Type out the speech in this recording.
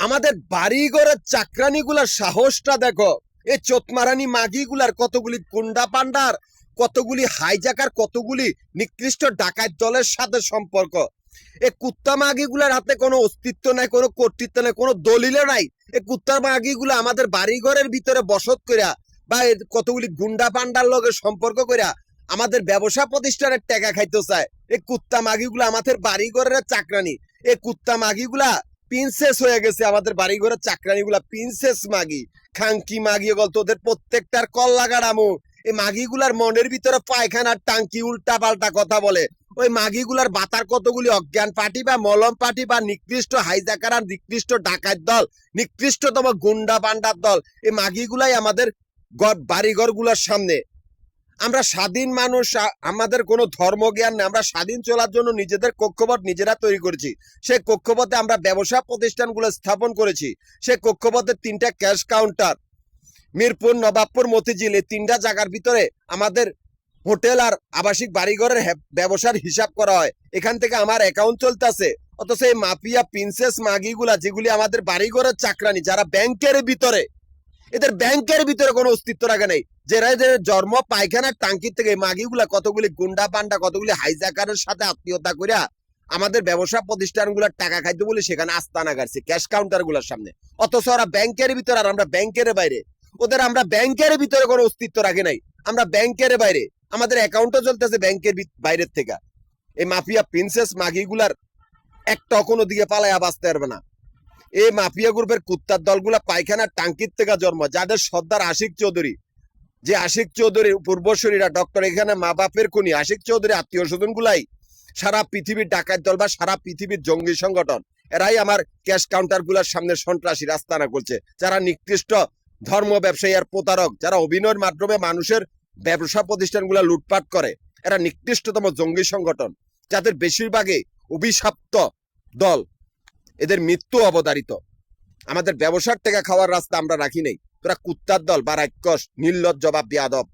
আমাদের বাড়ি ঘরের চাকরানি গুলার সাহসটা দেখো। এই চোতমারানি মাগি গুলার কতগুলি গুন্ডা পান্ডার, কতগুলি হাইজাকার, কতগুলি নিকৃষ্ট ডাকাত দলের সাথে সম্পর্ক। এই কুত্তা মাগি গুলার হাতে কোনো অস্তিত্ব নাই, কোনো কর্তৃত্ব নাই, কোনো দলিলও নাই। এই কুত্তা মাগি গুলা আমাদের বাড়ি ঘরের ভিতরে বসত করিয়া বা কতগুলি গুন্ডা পান্ডার লগে সম্পর্ক করিয়া আমাদের ব্যবসা প্রতিষ্ঠানের টাকা খাইতে চায়। এই কুত্তা মাগি গুলা আমাদের বাড়ি ঘরের চাকরানি। এই কুত্তা মাগি গুলা প্রিন্সেস হয়ে গেছে। আমাদের বাড়ি ঘরের চাকরানি গুলা প্রিন্সেস মাগি, খাঙ্কি মাগি গল। তোদের প্রত্যেকটার কল্লা গাড়ামু। এই মাগি গুলার মনের ভিতরে পায়খানার টাঙ্কি, উল্টা পাল্টা কথা বলে। ওই মাগি গুলার বাতার কতগুলি অজ্ঞান পার্টি বা মলম পার্টি বা নিকৃষ্ট হাইজাকার, নিকৃষ্ট ডাকাত দল, নিকৃষ্টতম গুন্ডা পান্ডার দল। এই মাগি গুলাই আমাদের বাড়িঘর গুলার সামনে। আমরা স্বাধীন মানুষ, আমাদের কোনো ধর্ম জ্ঞান নেই। আমরা স্বাধীন চলার জন্য নিজেদের কক্ষপথ নিজেরা তৈরি করেছি। সেই কক্ষপথে আমরা ব্যবসা প্রতিষ্ঠানগুলো স্থাপন করেছি। সেই কক্ষপথের 3টা ক্যাশ কাউন্টার, মিরপুর, নবাবপুর, মতিঝিল, এই 3টা জায়গার ভিতরে আমাদের হোটেল আর আবাসিক বাড়িঘরের ব্যবসার হিসাব করা হয়। এখান থেকে আমার অ্যাকাউন্ট চলতেছে। অথচ এই মাফিয়া প্রিন্সেস মাগিগুলা, যেগুলি আমাদের বাড়িঘরের চাকরানি, যারা ব্যাংকের ভিতরে, এদের ব্যাংকের ভিতরে কোনো অস্তিত্ব রাখে নাই। যারা এদের জন্ম পায়খানার টাঙ্কি থেকে মাগিগুলা কতগুলি গুন্ডা পান্ডা, কতগুলি হাইজাকারের সাথে আত্মীয়তা করিয়া আমাদের ব্যবসা প্রতিষ্ঠানগুলোর টাকা খাইতে বলে সেখানে আস্তানা গাড়ছে ক্যাশ কাউন্টার গুলোর সামনে। অথচ ওরা ব্যাংকের ভিতরে আর আমরা ব্যাংকের বাইরে। ওদের আমরা ব্যাংকের ভিতরে কোনো অস্তিত্ব রাখে নাই। আমরা ব্যাংকের বাইরে, আমাদের অ্যাকাউন্টও চলতেছে ব্যাংকের বাইরের থেকে। এই মাফিয়া প্রিন্সেস মাগিগুলার একটা কোনো দিকে পালায়া বাঁচতে পারবে না। এই মাফিয়া গ্রুপের কুত্তার দলগুলা পায়খানার টাঙ্কির থেকে জন্ম। যাদের সর্দার আশিক চৌধুরী, যে আশিক চৌধুরীর পূর্বশরীরা ডক্টর, এখানে মা বাপের খুনি আশিক চৌধুরী আত্মীয় স্বজন গুলাই সারা পৃথিবীর ডাকাত দল বা সারা পৃথিবীর জঙ্গি সংগঠন। এরাই আমার ক্যাশ কাউন্টার গুলার সামনে সন্ত্রাসী রাস্তানা করছে। যারা নিকৃষ্ট ধর্ম ব্যবসায়ী আর প্রতারক, যারা অভিনয়ের মাধ্যমে মানুষের ব্যবসা প্রতিষ্ঠানগুলা লুটপাট করে, এরা নিকৃষ্টতম জঙ্গি সংগঠন, যাদের বেশিরভাগই অভিশপ্ত দল। এদের মৃত্যু অবধারিত। আমাদের ব্যবসার টাকা খাওয়ার রাস্তা আমরা রাখি নেই। তোরা কুত্তার দল বা রাক্ষস, নির্লজ্জ বা বেয়াদব।